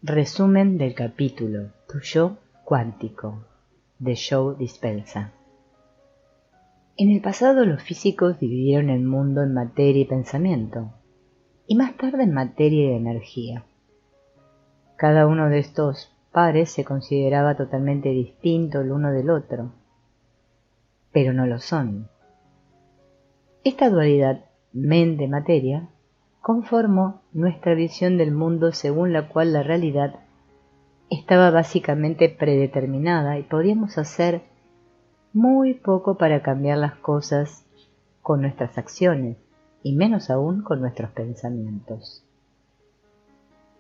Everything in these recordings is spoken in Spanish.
Resumen del capítulo Tu yo cuántico de Joe Dispenza. En el pasado los físicos dividieron el mundo en materia y pensamiento, y más tarde en materia y energía. Cada uno de estos pares se consideraba totalmente distinto el uno del otro, pero no lo son. Esta dualidad mente-materia conformó nuestra visión del mundo, según la cual la realidad estaba básicamente predeterminada y podíamos hacer muy poco para cambiar las cosas con nuestras acciones y menos aún con nuestros pensamientos.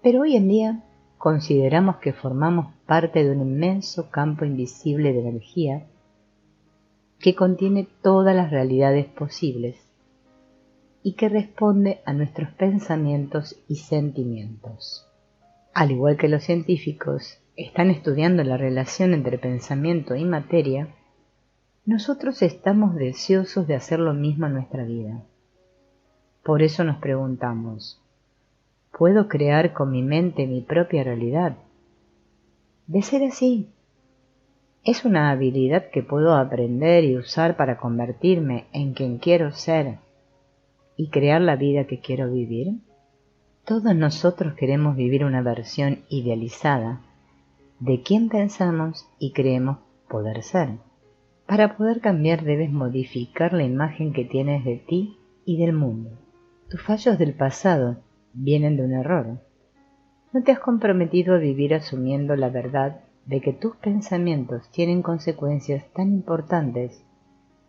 Pero hoy en día consideramos que formamos parte de un inmenso campo invisible de energía que contiene todas las realidades posibles y que responde a nuestros pensamientos y sentimientos. Al igual que los científicos están estudiando la relación entre pensamiento y materia, nosotros estamos deseosos de hacer lo mismo en nuestra vida. Por eso nos preguntamos, ¿puedo crear con mi mente mi propia realidad? De ser así, ¿es una habilidad que puedo aprender y usar para convertirme en quien quiero ser y crear la vida que quiero vivir? Todos nosotros queremos vivir una versión idealizada de quien pensamos y creemos poder ser. Para poder cambiar debes modificar la imagen que tienes de ti y del mundo. Tus fallos del pasado vienen de un error. No te has comprometido a vivir asumiendo la verdad de que tus pensamientos tienen consecuencias tan importantes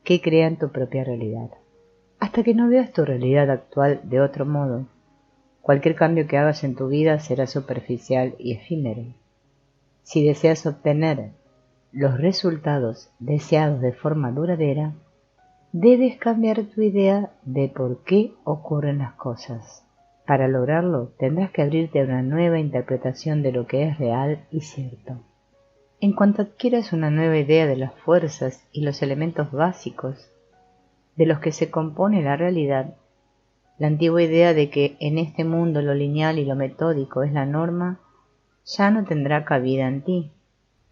que crean tu propia realidad. Hasta que no veas tu realidad actual de otro modo, cualquier cambio que hagas en tu vida será superficial y efímero. Si deseas obtener los resultados deseados de forma duradera, debes cambiar tu idea de por qué ocurren las cosas. Para lograrlo, tendrás que abrirte a una nueva interpretación de lo que es real y cierto. En cuanto adquieras una nueva idea de las fuerzas y los elementos básicos de los que se compone la realidad, la antigua idea de que en este mundo lo lineal y lo metódico es la norma, ya no tendrá cabida en ti.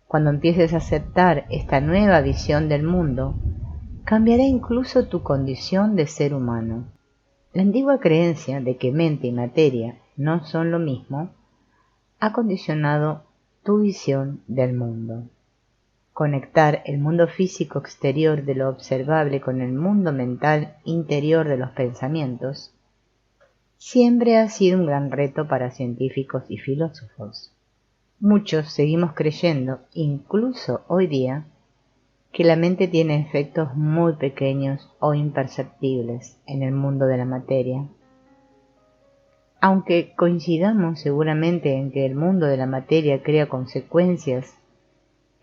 Cuando empieces a aceptar esta nueva visión del mundo, cambiará incluso tu condición de ser humano. La antigua creencia de que mente y materia no son lo mismo ha condicionado tu visión del mundo. Conectar el mundo físico exterior de lo observable con el mundo mental interior de los pensamientos siempre ha sido un gran reto para científicos y filósofos. Muchos seguimos creyendo, incluso hoy día, que la mente tiene efectos muy pequeños o imperceptibles en el mundo de la materia. Aunque coincidamos seguramente en que el mundo de la materia crea consecuencias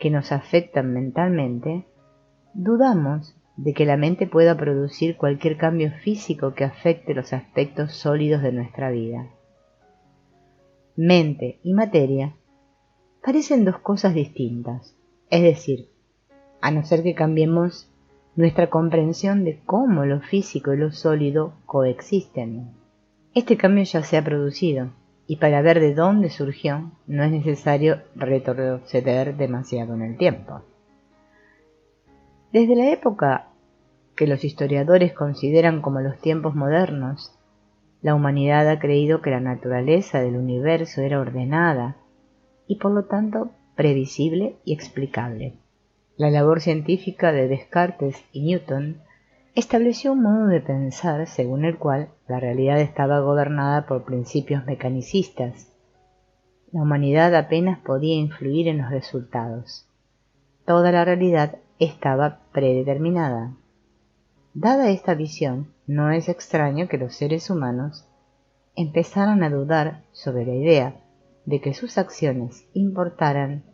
que nos afectan mentalmente, dudamos de que la mente pueda producir cualquier cambio físico que afecte los aspectos sólidos de nuestra vida. Mente y materia parecen dos cosas distintas, es decir, a no ser que cambiemos nuestra comprensión de cómo lo físico y lo sólido coexisten. Este cambio ya se ha producido, y para ver de dónde surgió no es necesario retroceder demasiado en el tiempo. Desde la época que los historiadores consideran como los tiempos modernos, la humanidad ha creído que la naturaleza del universo era ordenada y por lo tanto previsible y explicable. La labor científica de Descartes y Newton estableció un modo de pensar según el cual la realidad estaba gobernada por principios mecanicistas. La humanidad apenas podía influir en los resultados. Toda la realidad estaba predeterminada. Dada esta visión, no es extraño que los seres humanos empezaran a dudar sobre la idea de que sus acciones importaran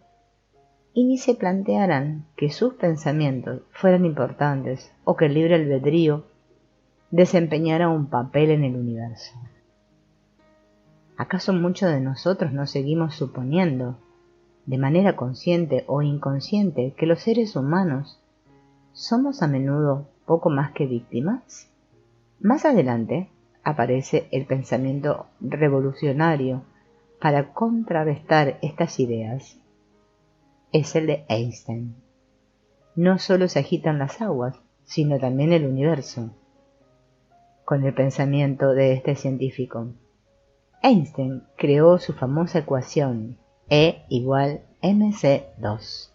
y ni se plantearan que sus pensamientos fueran importantes o que el libre albedrío desempeñara un papel en el universo. ¿Acaso muchos de nosotros no seguimos suponiendo, de manera consciente o inconsciente, que los seres humanos somos a menudo poco más que víctimas? Más adelante aparece el pensamiento revolucionario para contrarrestar estas ideas es el de Einstein. No solo se agitan las aguas, sino también el universo, con el pensamiento de este científico. Einstein creó su famosa ecuación E igual mc2,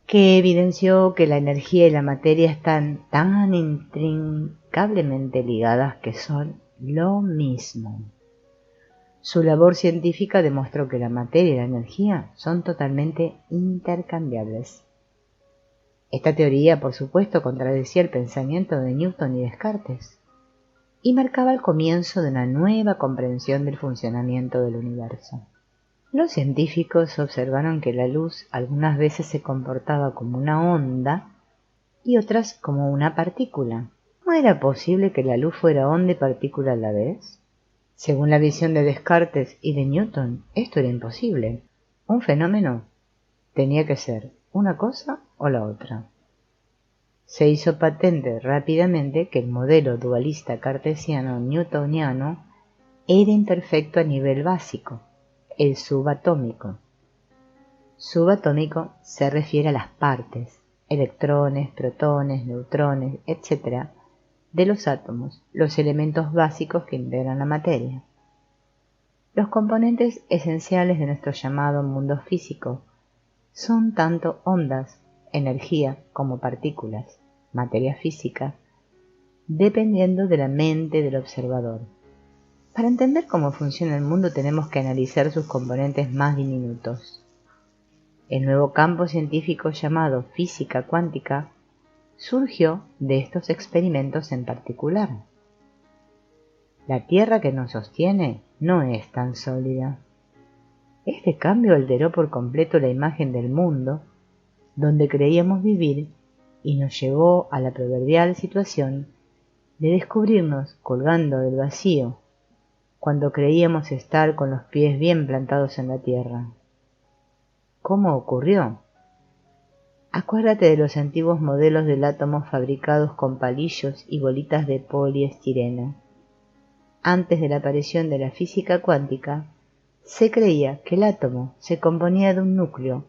que evidenció que la energía y la materia están tan intrincablemente ligadas que son lo mismo. Su labor científica demostró que la materia y la energía son totalmente intercambiables. Esta teoría, por supuesto, contradecía el pensamiento de Newton y Descartes, y marcaba el comienzo de una nueva comprensión del funcionamiento del universo. Los científicos observaron que la luz algunas veces se comportaba como una onda y otras como una partícula. ¿No era posible que la luz fuera onda y partícula a la vez? Según la visión de Descartes y de Newton, esto era imposible. Un fenómeno tenía que ser una cosa o la otra. Se hizo patente rápidamente que el modelo dualista cartesiano newtoniano era imperfecto a nivel básico, el subatómico. Subatómico se refiere a las partes, electrones, protones, neutrones, etc., de los átomos, los elementos básicos que integran la materia. Los componentes esenciales de nuestro llamado mundo físico son tanto ondas, energía, como partículas, materia física, dependiendo de la mente del observador. Para entender cómo funciona el mundo tenemos que analizar sus componentes más diminutos. El nuevo campo científico llamado física cuántica surgió de estos experimentos en particular. La Tierra que nos sostiene no es tan sólida. Este cambio alteró por completo la imagen del mundo donde creíamos vivir y nos llevó a la proverbial situación de descubrirnos colgando del vacío cuando creíamos estar con los pies bien plantados en la tierra. ¿Cómo ocurrió? Acuérdate de los antiguos modelos del átomo fabricados con palillos y bolitas de poliestireno. Antes de la aparición de la física cuántica, se creía que el átomo se componía de un núcleo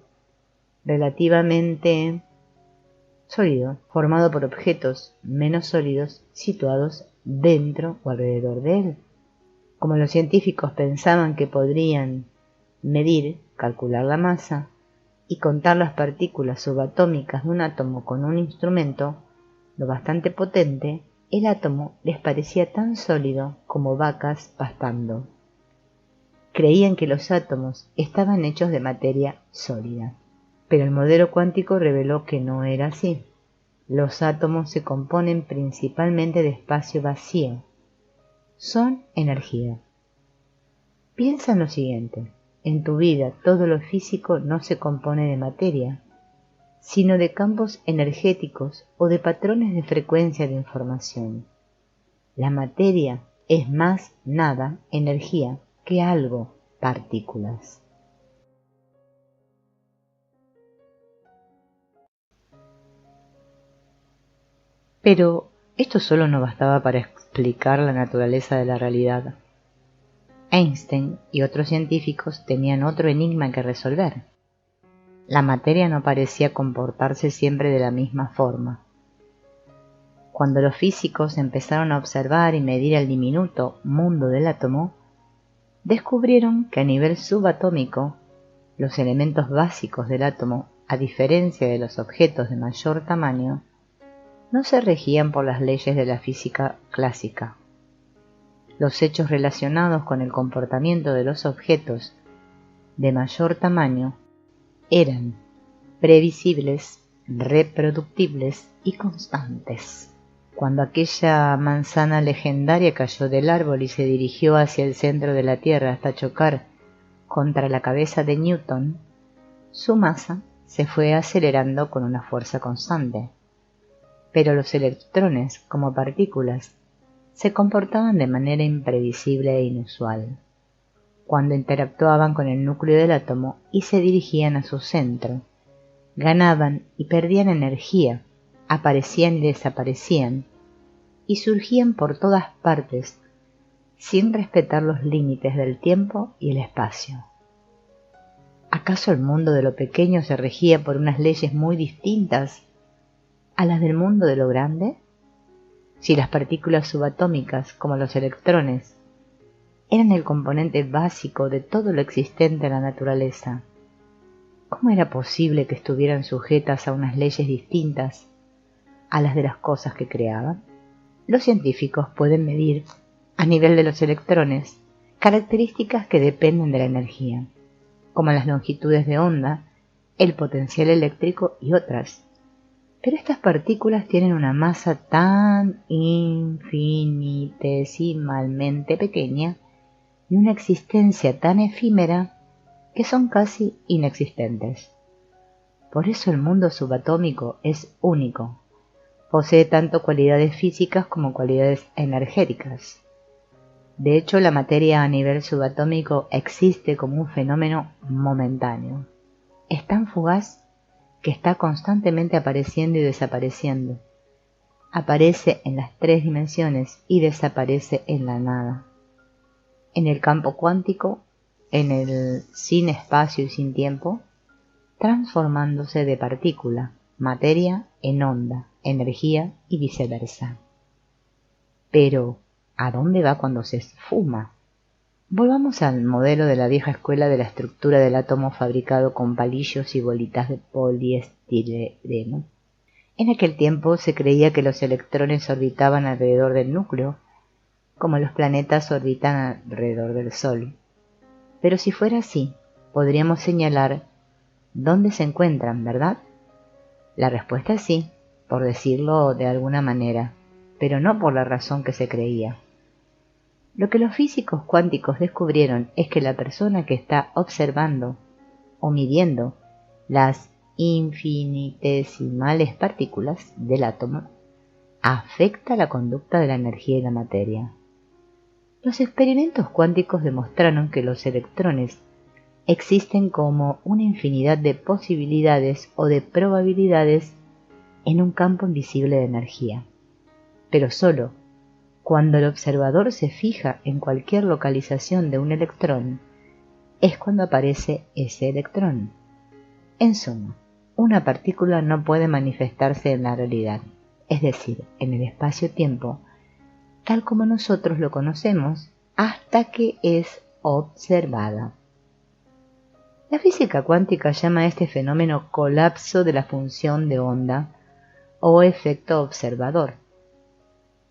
relativamente sólido, formado por objetos menos sólidos situados dentro o alrededor de él. Como los científicos pensaban que podrían medir, calcular la masa y contar las partículas subatómicas de un átomo con un instrumento lo bastante potente, el átomo les parecía tan sólido como vacas pastando. Creían que los átomos estaban hechos de materia sólida, pero el modelo cuántico reveló que no era así. Los átomos se componen principalmente de espacio vacío. Son energía. Piensa en lo siguiente. En tu vida todo lo físico no se compone de materia, sino de campos energéticos o de patrones de frecuencia de información. La materia es más nada energía que algo, partículas. Pero esto solo no bastaba para explicar la naturaleza de la realidad. Einstein y otros científicos tenían otro enigma que resolver. La materia no parecía comportarse siempre de la misma forma. Cuando los físicos empezaron a observar y medir el diminuto mundo del átomo, descubrieron que a nivel subatómico, los elementos básicos del átomo, a diferencia de los objetos de mayor tamaño, no se regían por las leyes de la física clásica. Los hechos relacionados con el comportamiento de los objetos de mayor tamaño eran previsibles, reproductibles y constantes. Cuando aquella manzana legendaria cayó del árbol y se dirigió hacia el centro de la Tierra hasta chocar contra la cabeza de Newton, su masa se fue acelerando con una fuerza constante. Pero los electrones, como partículas, se comportaban de manera imprevisible e inusual. Cuando interactuaban con el núcleo del átomo y se dirigían a su centro, ganaban y perdían energía, aparecían y desaparecían, y surgían por todas partes, sin respetar los límites del tiempo y el espacio. ¿Acaso el mundo de lo pequeño se regía por unas leyes muy distintas a las del mundo de lo grande? Si las partículas subatómicas, como los electrones, eran el componente básico de todo lo existente en la naturaleza, ¿cómo era posible que estuvieran sujetas a unas leyes distintas a las de las cosas que creaban? Los científicos pueden medir, a nivel de los electrones, características que dependen de la energía, como las longitudes de onda, el potencial eléctrico y otras. Pero estas partículas tienen una masa tan infinitesimalmente pequeña y una existencia tan efímera que son casi inexistentes. Por eso el mundo subatómico es único. Posee tanto cualidades físicas como cualidades energéticas. De hecho, la materia a nivel subatómico existe como un fenómeno momentáneo. Es tan fugaz que está constantemente apareciendo y desapareciendo. Aparece en las 3 dimensiones y desaparece en la nada. En el campo cuántico, en el sin espacio y sin tiempo, transformándose de partícula, materia en onda, energía y viceversa. Pero, ¿a dónde va cuando se esfuma? Volvamos al modelo de la vieja escuela de la estructura del átomo fabricado con palillos y bolitas de poliestireno. En aquel tiempo se creía que los electrones orbitaban alrededor del núcleo, como los planetas orbitan alrededor del Sol. Pero si fuera así, podríamos señalar dónde se encuentran, ¿verdad? La respuesta es sí, por decirlo de alguna manera, pero no por la razón que se creía. Lo que los físicos cuánticos descubrieron es que la persona que está observando o midiendo las infinitesimales partículas del átomo afecta la conducta de la energía y la materia. Los experimentos cuánticos demostraron que los electrones existen como una infinidad de posibilidades o de probabilidades en un campo invisible de energía, pero solo cuando el observador se fija en cualquier localización de un electrón, es cuando aparece ese electrón. En suma, una partícula no puede manifestarse en la realidad, es decir, en el espacio-tiempo, tal como nosotros lo conocemos, hasta que es observada. La física cuántica llama a este fenómeno colapso de la función de onda o efecto observador.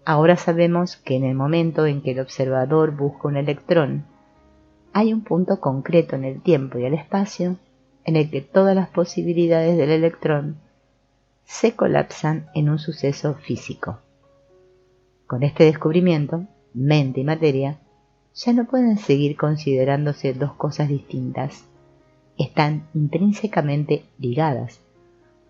Ahora sabemos que en el momento en que el observador busca un electrón, hay un punto concreto en el tiempo y el espacio en el que todas las posibilidades del electrón se colapsan en un suceso físico. Con este descubrimiento, mente y materia ya no pueden seguir considerándose dos cosas distintas. Están intrínsecamente ligadas,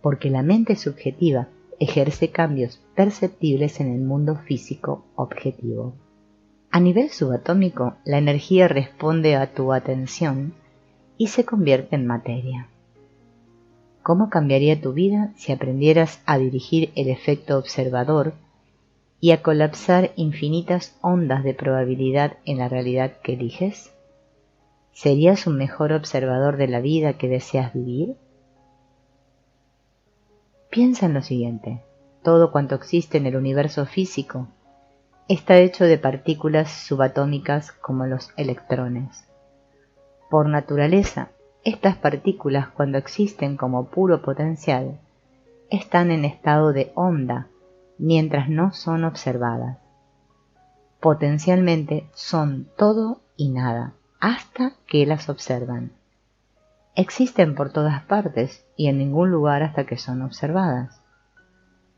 porque la mente subjetiva ejerce cambios perceptibles en el mundo físico objetivo. A nivel subatómico, la energía responde a tu atención y se convierte en materia. ¿Cómo cambiaría tu vida si aprendieras a dirigir el efecto observador y a colapsar infinitas ondas de probabilidad en la realidad que eliges? ¿Serías un mejor observador de la vida que deseas vivir? Piensa en lo siguiente: todo cuanto existe en el universo físico está hecho de partículas subatómicas como los electrones. Por naturaleza, estas partículas, cuando existen como puro potencial, están en estado de onda mientras no son observadas. Potencialmente son todo y nada hasta que las observan. Existen por todas partes y en ningún lugar hasta que son observadas.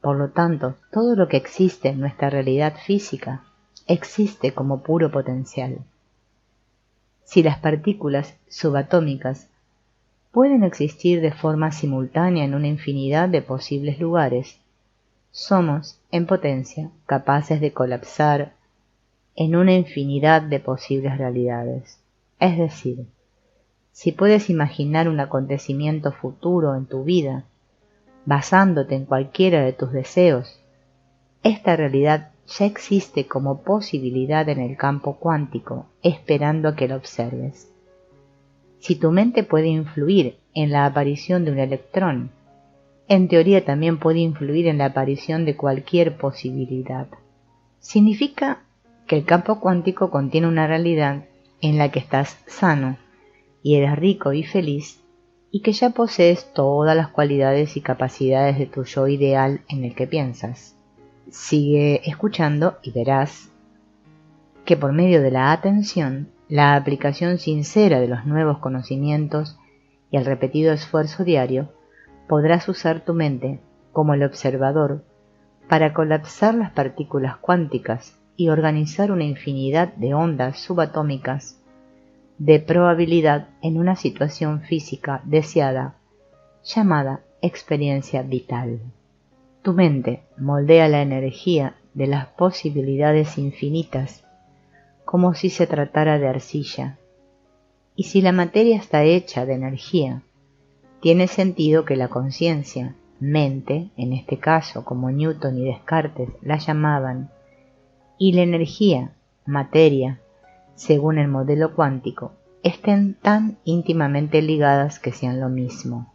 Por lo tanto, todo lo que existe en nuestra realidad física existe como puro potencial. Si las partículas subatómicas pueden existir de forma simultánea en una infinidad de posibles lugares, somos, en potencia, capaces de colapsar en una infinidad de posibles realidades. Es decir, si puedes imaginar un acontecimiento futuro en tu vida, basándote en cualquiera de tus deseos, esta realidad ya existe como posibilidad en el campo cuántico, esperando a que lo observes. Si tu mente puede influir en la aparición de un electrón, en teoría también puede influir en la aparición de cualquier posibilidad. Significa que el campo cuántico contiene una realidad en la que estás sano y eres rico y feliz, y que ya posees todas las cualidades y capacidades de tu yo ideal en el que piensas. Sigue escuchando y verás que por medio de la atención, la aplicación sincera de los nuevos conocimientos y el repetido esfuerzo diario, podrás usar tu mente como el observador para colapsar las partículas cuánticas y organizar una infinidad de ondas subatómicas de probabilidad en una situación física deseada, llamada experiencia vital. Tu mente moldea la energía de las posibilidades infinitas como si se tratara de arcilla, y si la materia está hecha de energía, tiene sentido que la conciencia, mente, en este caso como Newton y Descartes la llamaban, y la energía, materia, según el modelo cuántico, estén tan íntimamente ligadas que sean lo mismo.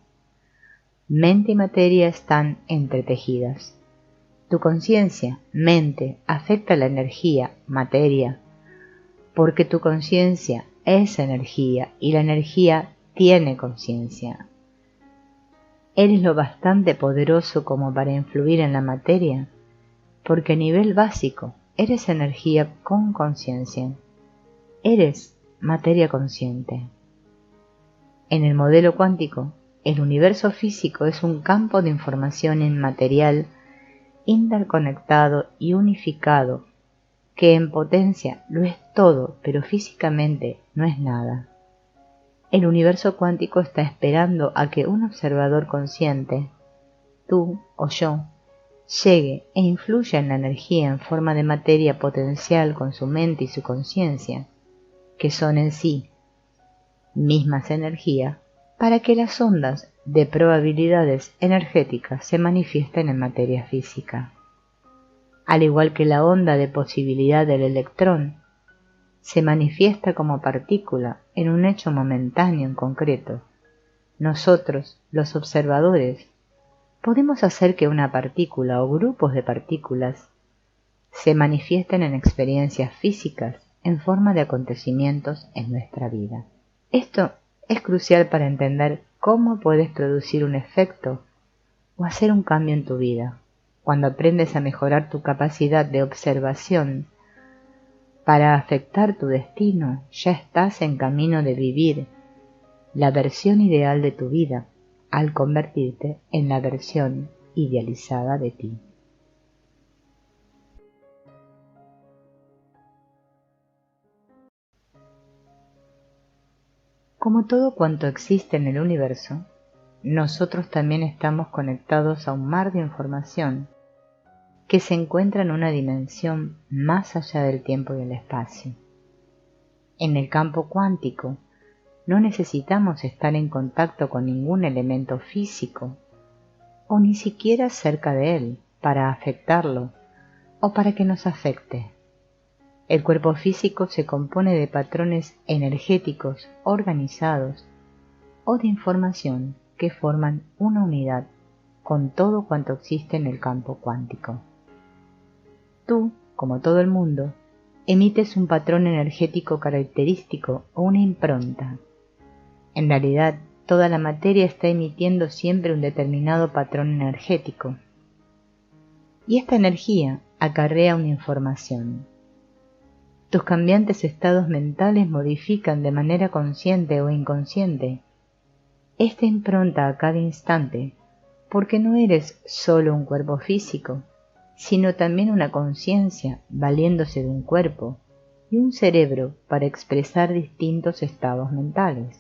Mente y materia están entretejidas. Tu conciencia, mente, afecta la energía, materia, porque tu conciencia es energía y la energía tiene conciencia. ¿Eres lo bastante poderoso como para influir en la materia? Porque a nivel básico eres energía con conciencia. Eres materia consciente. En el modelo cuántico, el universo físico es un campo de información inmaterial, interconectado y unificado, que en potencia lo es todo, pero físicamente no es nada. El universo cuántico está esperando a que un observador consciente, tú o yo, llegue e influya en la energía en forma de materia potencial con su mente y su conciencia, que son en sí mismas energía, para que las ondas de probabilidades energéticas se manifiesten en materia física. Al igual que la onda de posibilidad del electrón se manifiesta como partícula en un hecho momentáneo en concreto, nosotros, los observadores, podemos hacer que una partícula o grupos de partículas se manifiesten en experiencias físicas en forma de acontecimientos en nuestra vida. Esto es crucial para entender cómo puedes producir un efecto o hacer un cambio en tu vida. Cuando aprendes a mejorar tu capacidad de observación para afectar tu destino, ya estás en camino de vivir la versión ideal de tu vida al convertirte en la versión idealizada de ti. Como todo cuanto existe en el universo, nosotros también estamos conectados a un mar de información que se encuentra en una dimensión más allá del tiempo y el espacio. En el campo cuántico, no necesitamos estar en contacto con ningún elemento físico o ni siquiera cerca de él para afectarlo o para que nos afecte. El cuerpo físico se compone de patrones energéticos organizados o de información que forman una unidad con todo cuanto existe en el campo cuántico. Tú, como todo el mundo, emites un patrón energético característico o una impronta. En realidad, toda la materia está emitiendo siempre un determinado patrón energético. Y esta energía acarrea una información. Tus cambiantes estados mentales modifican de manera consciente o inconsciente esta impronta a cada instante, porque no eres solo un cuerpo físico, sino también una conciencia valiéndose de un cuerpo y un cerebro para expresar distintos estados mentales.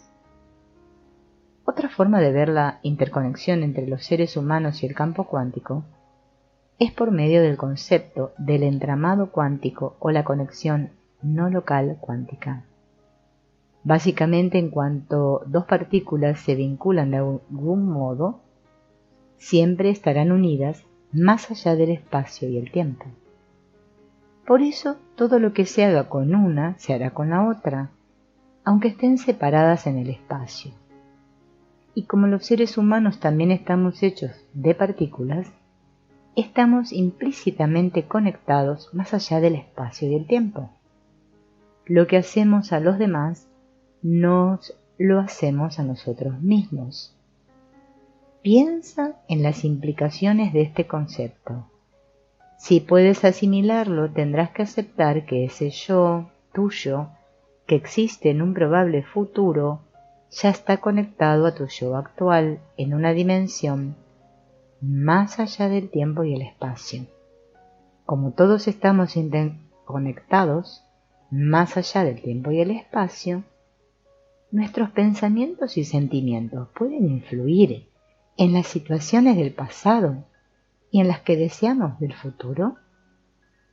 Otra forma de ver la interconexión entre los seres humanos y el campo cuántico es por medio del concepto del entramado cuántico o la conexión no local cuántica. Básicamente, en cuanto dos partículas se vinculan de algún modo, siempre estarán unidas más allá del espacio y el tiempo. Por eso todo lo que se haga con una se hará con la otra, aunque estén separadas en el espacio. Y como los seres humanos también estamos hechos de partículas, estamos implícitamente conectados más allá del espacio y el tiempo. Lo que hacemos a los demás, nos lo hacemos a nosotros mismos. Piensa en las implicaciones de este concepto. Si puedes asimilarlo, tendrás que aceptar que ese yo tuyo, que existe en un probable futuro, ya está conectado a tu yo actual en una dimensión más allá del tiempo y el espacio. Como todos estamos interconectados más allá del tiempo y el espacio, nuestros pensamientos y sentimientos pueden influir en las situaciones del pasado y en las que deseamos del futuro.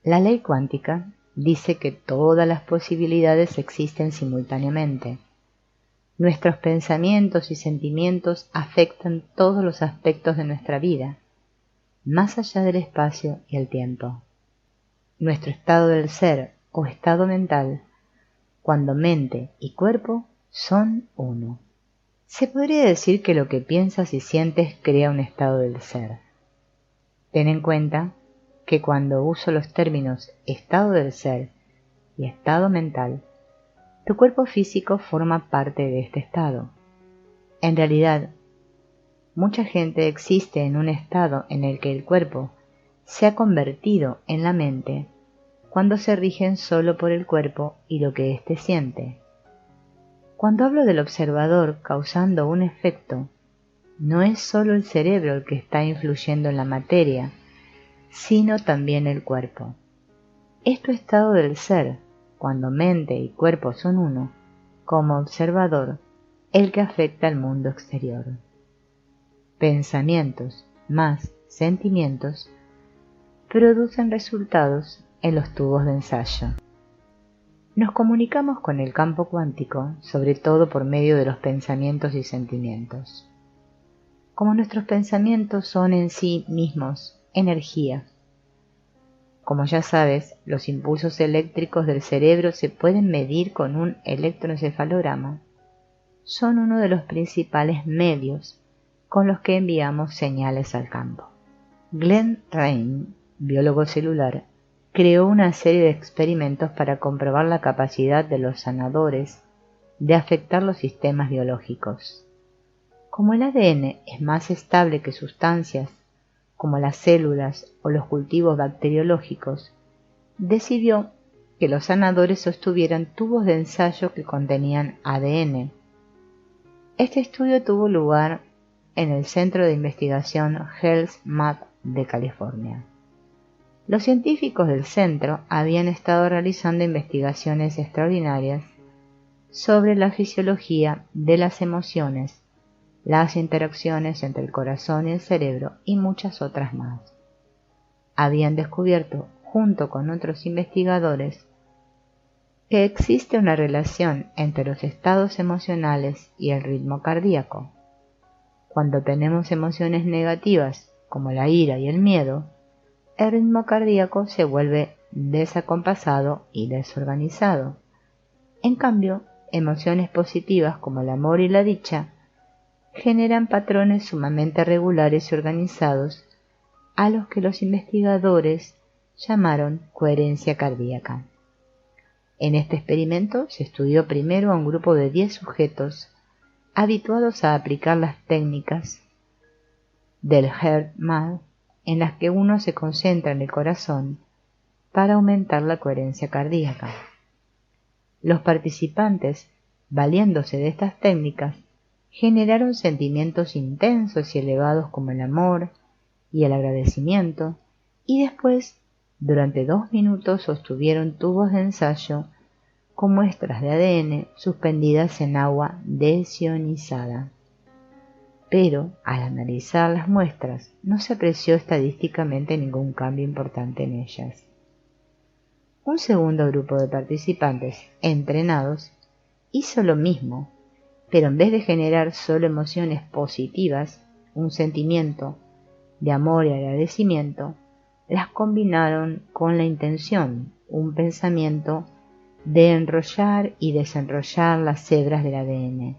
La ley cuántica dice que todas las posibilidades existen simultáneamente. Nuestros pensamientos y sentimientos afectan todos los aspectos de nuestra vida, más allá del espacio y el tiempo. Nuestro estado del ser o estado mental, cuando mente y cuerpo son uno. Se podría decir que lo que piensas y sientes crea un estado del ser. Ten en cuenta que cuando uso los términos estado del ser y estado mental, tu cuerpo físico forma parte de este estado. En realidad, mucha gente existe en un estado en el que el cuerpo se ha convertido en la mente cuando se rigen solo por el cuerpo y lo que éste siente. Cuando hablo del observador causando un efecto, no es solo el cerebro el que está influyendo en la materia, sino también el cuerpo. Es tu estado del ser, cuando mente y cuerpo son uno, como observador, el que afecta al mundo exterior. Pensamientos más sentimientos producen resultados en los tubos de ensayo. Nos comunicamos con el campo cuántico, sobre todo por medio de los pensamientos y sentimientos. Como nuestros pensamientos son en sí mismos energía. Como ya sabes, los impulsos eléctricos del cerebro se pueden medir con un electroencefalograma. Son uno de los principales medios con los que enviamos señales al campo. Glenn Rein, biólogo celular, creó una serie de experimentos para comprobar la capacidad de los sanadores de afectar los sistemas biológicos. Como el ADN es más estable que sustancias como las células o los cultivos bacteriológicos, decidió que los sanadores sostuvieran tubos de ensayo que contenían ADN. Este estudio tuvo lugar en el Centro de Investigación HealthMath de California. Los científicos del centro habían estado realizando investigaciones extraordinarias sobre la fisiología de las emociones, las interacciones entre el corazón y el cerebro y muchas otras más. Habían descubierto, junto con otros investigadores, que existe una relación entre los estados emocionales y el ritmo cardíaco. Cuando tenemos emociones negativas, como la ira y el miedo, el ritmo cardíaco se vuelve desacompasado y desorganizado. En cambio, emociones positivas como el amor y la dicha generan patrones sumamente regulares y organizados a los que los investigadores llamaron coherencia cardíaca. En este experimento se estudió primero a un grupo de 10 sujetos habituados a aplicar las técnicas del HealthMath en las que uno se concentra en el corazón para aumentar la coherencia cardíaca. Los participantes, valiéndose de estas técnicas, generaron sentimientos intensos y elevados como el amor y el agradecimiento, y después, durante 2 minutos, sostuvieron tubos de ensayo con muestras de ADN suspendidas en agua desionizada. Pero, al analizar las muestras, no se apreció estadísticamente ningún cambio importante en ellas. Un segundo grupo de participantes, entrenados, hizo lo mismo, pero en vez de generar solo emociones positivas, un sentimiento de amor y agradecimiento, las combinaron con la intención, un pensamiento de enrollar y desenrollar las hebras del ADN.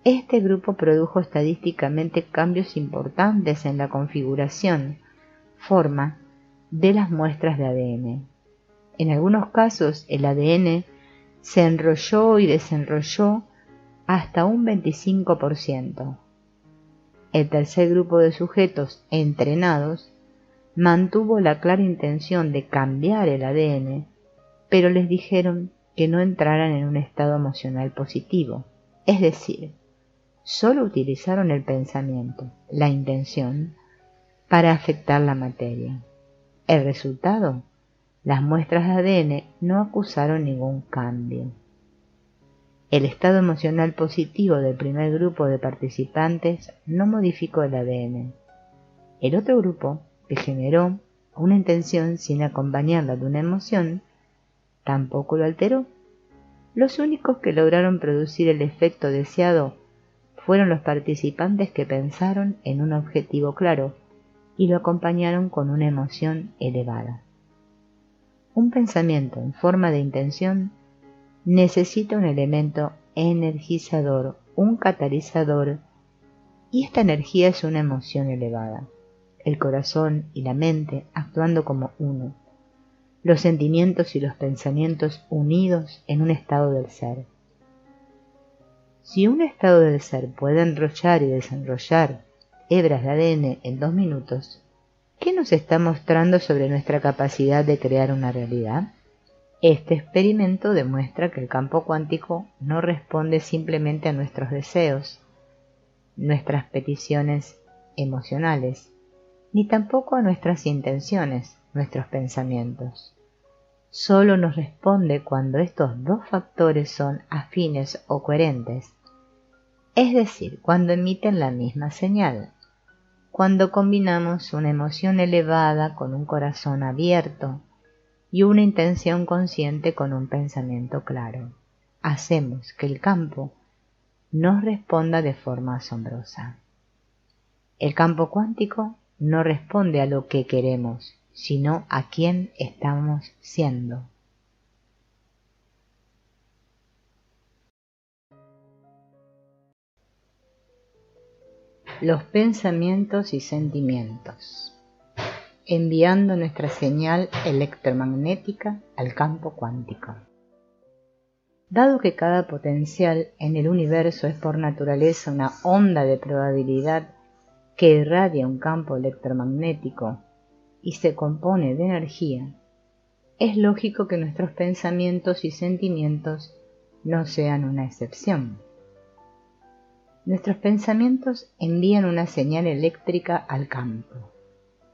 Este grupo produjo estadísticamente cambios importantes en la configuración, forma de las muestras de ADN. En algunos casos, el ADN se enrolló y desenrolló hasta un 25%. El tercer grupo de sujetos entrenados mantuvo la clara intención de cambiar el ADN, pero les dijeron que no entraran en un estado emocional positivo, es decir, solo utilizaron el pensamiento, la intención, para afectar la materia. El resultado, las muestras de ADN no acusaron ningún cambio. El estado emocional positivo del primer grupo de participantes no modificó el ADN. El otro grupo, que generó una intención sin acompañarla de una emoción, tampoco lo alteró. Los únicos que lograron producir el efecto deseado fueron los participantes que pensaron en un objetivo claro y lo acompañaron con una emoción elevada. Un pensamiento en forma de intención necesita un elemento energizador, un catalizador, y esta energía es una emoción elevada. El corazón y la mente actuando como uno, los sentimientos y los pensamientos unidos en un estado del ser. Si un estado del ser puede enrollar y desenrollar hebras de ADN en 2 minutos, ¿qué nos está mostrando sobre nuestra capacidad de crear una realidad? Este experimento demuestra que el campo cuántico no responde simplemente a nuestros deseos, nuestras peticiones emocionales, ni tampoco a nuestras intenciones, nuestros pensamientos. Solo nos responde cuando estos dos factores son afines o coherentes, es decir, cuando emiten la misma señal, cuando combinamos una emoción elevada con un corazón abierto y una intención consciente con un pensamiento claro. Hacemos que el campo nos responda de forma asombrosa. El campo cuántico no responde a lo que queremos, sino a quién estamos siendo. Los pensamientos y sentimientos, enviando nuestra señal electromagnética al campo cuántico. Dado que cada potencial en el universo es por naturaleza una onda de probabilidad que irradia un campo electromagnético y se compone de energía, es lógico que nuestros pensamientos y sentimientos no sean una excepción. Nuestros pensamientos envían una señal eléctrica al campo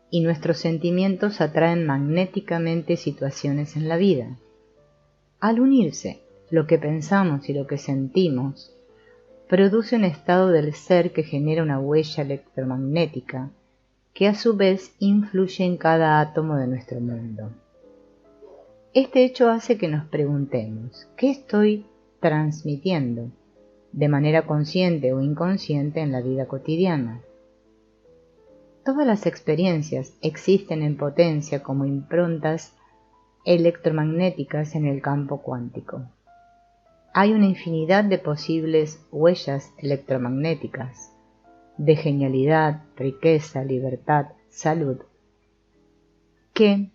y nuestros sentimientos atraen magnéticamente situaciones en la vida. Al unirse lo que pensamos y lo que sentimos, produce un estado del ser que genera una huella electromagnética que a su vez influye en cada átomo de nuestro mundo. Este hecho hace que nos preguntemos, ¿qué estoy transmitiendo de manera consciente o inconsciente en la vida cotidiana? Todas las experiencias existen en potencia como improntas electromagnéticas en el campo cuántico. Hay una infinidad de posibles huellas electromagnéticas, de genialidad, riqueza, libertad, salud, que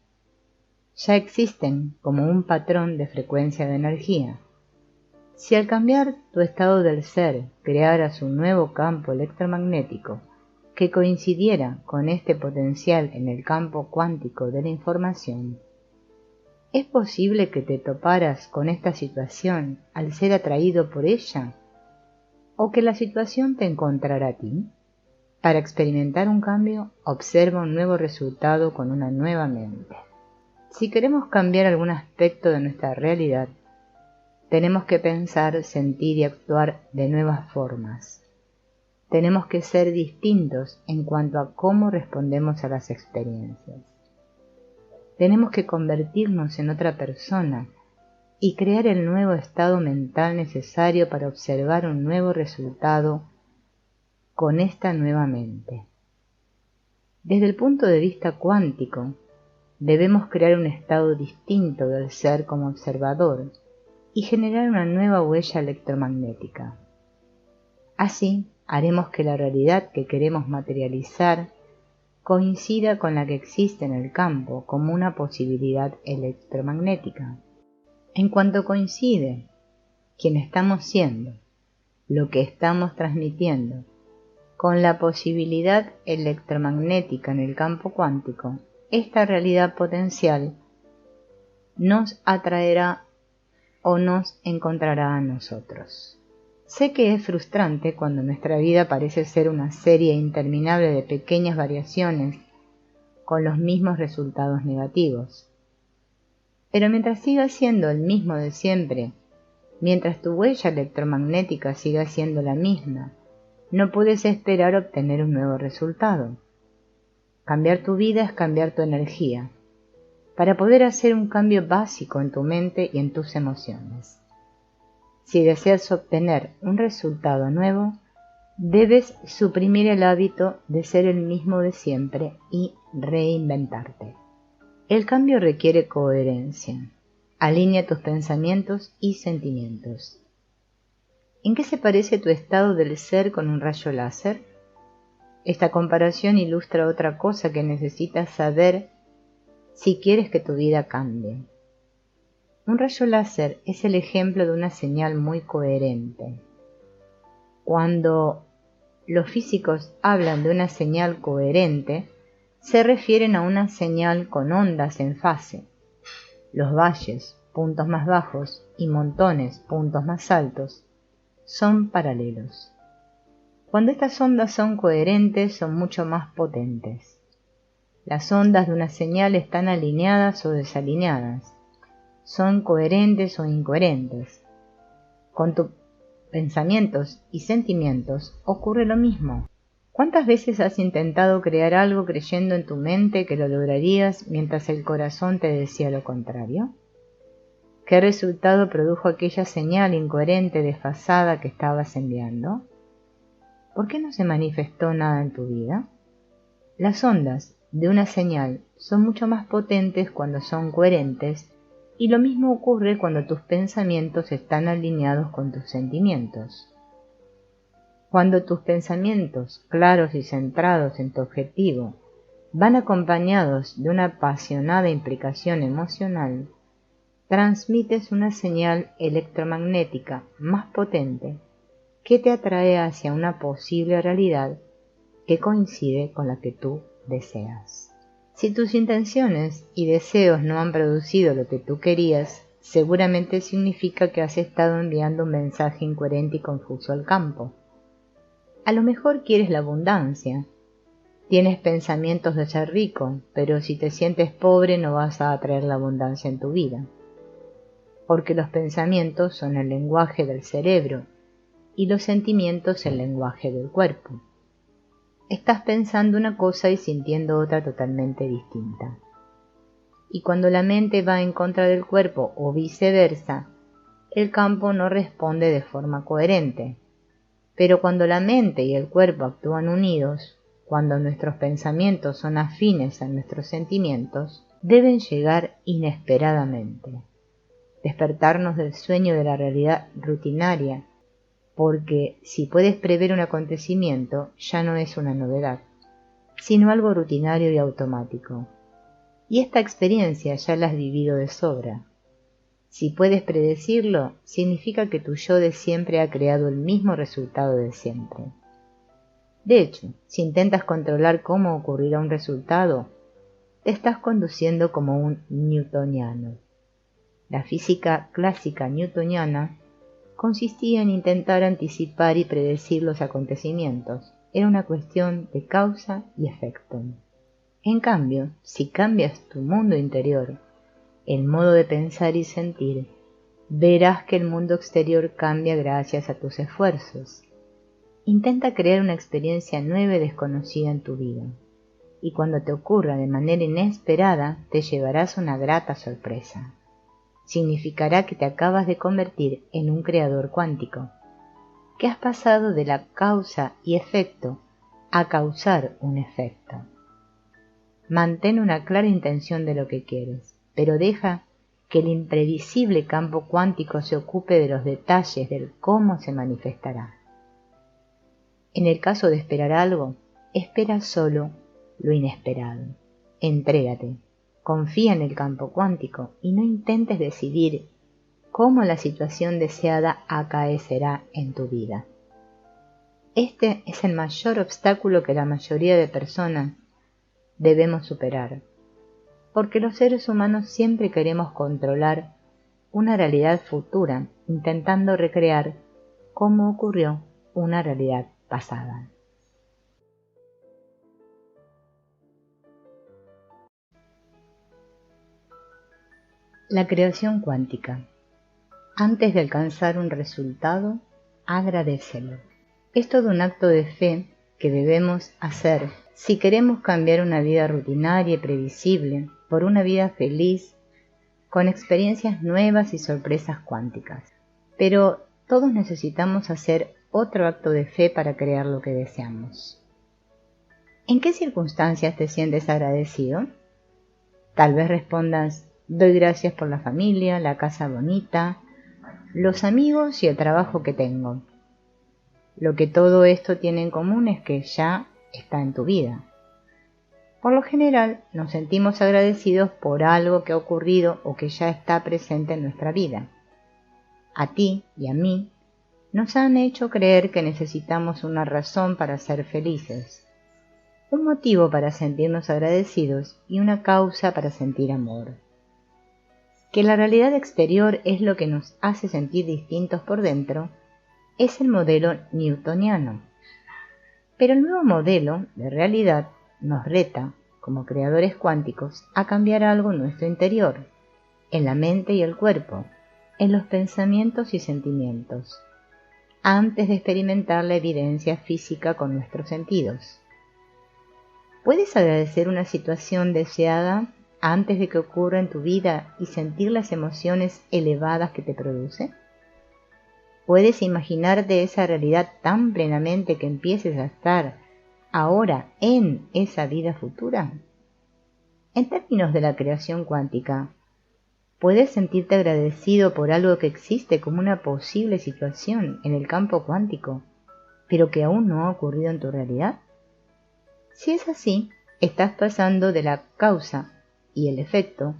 ya existen como un patrón de frecuencia de energía. Si al cambiar tu estado del ser crearas un nuevo campo electromagnético que coincidiera con este potencial en el campo cuántico de la información, ¿es posible que te toparas con esta situación al ser atraído por ella? ¿O que la situación te encontrara a ti? Para experimentar un cambio, observa un nuevo resultado con una nueva mente. Si queremos cambiar algún aspecto de nuestra realidad, tenemos que pensar, sentir y actuar de nuevas formas. Tenemos que ser distintos en cuanto a cómo respondemos a las experiencias. Tenemos que convertirnos en otra persona y crear el nuevo estado mental necesario para observar un nuevo resultado con esta nueva mente. Desde el punto de vista cuántico, debemos crear un estado distinto del ser como observador y generar una nueva huella electromagnética. Así, haremos que la realidad que queremos materializar coincida con la que existe en el campo como una posibilidad electromagnética. En cuanto coincide quien estamos siendo, lo que estamos transmitiendo, con la posibilidad electromagnética en el campo cuántico, esta realidad potencial nos atraerá o nos encontrará a nosotros. Sé que es frustrante cuando nuestra vida parece ser una serie interminable de pequeñas variaciones con los mismos resultados negativos. Pero mientras siga siendo el mismo de siempre, mientras tu huella electromagnética siga siendo la misma, no puedes esperar obtener un nuevo resultado. Cambiar tu vida es cambiar tu energía, para poder hacer un cambio básico en tu mente y en tus emociones. Si deseas obtener un resultado nuevo, debes suprimir el hábito de ser el mismo de siempre y reinventarte. El cambio requiere coherencia. Alinea tus pensamientos y sentimientos. ¿En qué se parece tu estado del ser con un rayo láser? Esta comparación ilustra otra cosa que necesitas saber si quieres que tu vida cambie. Un rayo láser es el ejemplo de una señal muy coherente. Cuando los físicos hablan de una señal coherente, se refieren a una señal con ondas en fase. Los valles, puntos más bajos, y montones, puntos más altos, son paralelos. Cuando estas ondas son coherentes, son mucho más potentes. Las ondas de una señal están alineadas o desalineadas. Son coherentes o incoherentes. Con tus pensamientos y sentimientos ocurre lo mismo. ¿Cuántas veces has intentado crear algo creyendo en tu mente que lo lograrías mientras el corazón te decía lo contrario? ¿Qué resultado produjo aquella señal incoherente desfasada que estabas enviando? ¿Por qué no se manifestó nada en tu vida? Las ondas de una señal son mucho más potentes cuando son coherentes, y lo mismo ocurre cuando tus pensamientos están alineados con tus sentimientos. Cuando tus pensamientos, claros y centrados en tu objetivo, van acompañados de una apasionada implicación emocional, transmites una señal electromagnética más potente que te atrae hacia una posible realidad que coincide con la que tú deseas. Si tus intenciones y deseos no han producido lo que tú querías, seguramente significa que has estado enviando un mensaje incoherente y confuso al campo. A lo mejor quieres la abundancia. Tienes pensamientos de ser rico, pero si te sientes pobre no vas a atraer la abundancia en tu vida. Porque los pensamientos son el lenguaje del cerebro y los sentimientos el lenguaje del cuerpo. Estás pensando una cosa y sintiendo otra totalmente distinta. Y cuando la mente va en contra del cuerpo o viceversa, el campo no responde de forma coherente. Pero cuando la mente y el cuerpo actúan unidos, cuando nuestros pensamientos son afines a nuestros sentimientos, deben llegar inesperadamente. Despertarnos del sueño de la realidad rutinaria, porque si puedes prever un acontecimiento, ya no es una novedad, sino algo rutinario y automático. Y esta experiencia ya la has vivido de sobra. Si puedes predecirlo, significa que tu yo de siempre ha creado el mismo resultado de siempre. De hecho, si intentas controlar cómo ocurrirá un resultado, te estás conduciendo como un newtoniano. La física clásica newtoniana consistía en intentar anticipar y predecir los acontecimientos. Era una cuestión de causa y efecto. En cambio, si cambias tu mundo interior, el modo de pensar y sentir, verás que el mundo exterior cambia gracias a tus esfuerzos. Intenta crear una experiencia nueva y desconocida en tu vida, y cuando te ocurra de manera inesperada, te llevarás una grata sorpresa. Significará que te acabas de convertir en un creador cuántico, que has pasado de la causa y efecto a causar un efecto. Mantén una clara intención de lo que quieres, pero deja que el imprevisible campo cuántico se ocupe de los detalles del cómo se manifestará. En el caso de esperar algo, espera solo lo inesperado. Entrégate, confía en el campo cuántico y no intentes decidir cómo la situación deseada acaecerá en tu vida. Este es el mayor obstáculo que la mayoría de personas debemos superar, porque los seres humanos siempre queremos controlar una realidad futura, intentando recrear cómo ocurrió una realidad pasada. La creación cuántica. Antes de alcanzar un resultado, agradécelo. Es todo un acto de fe que debemos hacer si queremos cambiar una vida rutinaria y previsible por una vida feliz, con experiencias nuevas y sorpresas cuánticas. Pero todos necesitamos hacer otro acto de fe para crear lo que deseamos. ¿En qué circunstancias te sientes agradecido? Tal vez respondas: doy gracias por la familia, la casa bonita, los amigos y el trabajo que tengo. Lo que todo esto tiene en común es que ya está en tu vida. Por lo general, nos sentimos agradecidos por algo que ha ocurrido o que ya está presente en nuestra vida. A ti y a mí nos han hecho creer que necesitamos una razón para ser felices, un motivo para sentirnos agradecidos y una causa para sentir amor. Que la realidad exterior es lo que nos hace sentir distintos por dentro es el modelo newtoniano. Pero el nuevo modelo de realidad nos reta, como creadores cuánticos, a cambiar algo en nuestro interior, en la mente y el cuerpo, en los pensamientos y sentimientos, antes de experimentar la evidencia física con nuestros sentidos. ¿Puedes agradecer una situación deseada antes de que ocurra en tu vida y sentir las emociones elevadas que te produce? ¿Puedes imaginarte esa realidad tan plenamente que empieces a estar ahora en esa vida futura? En términos de la creación cuántica, ¿puedes sentirte agradecido por algo que existe como una posible situación en el campo cuántico, pero que aún no ha ocurrido en tu realidad? Si es así, estás pasando de la causa y el efecto,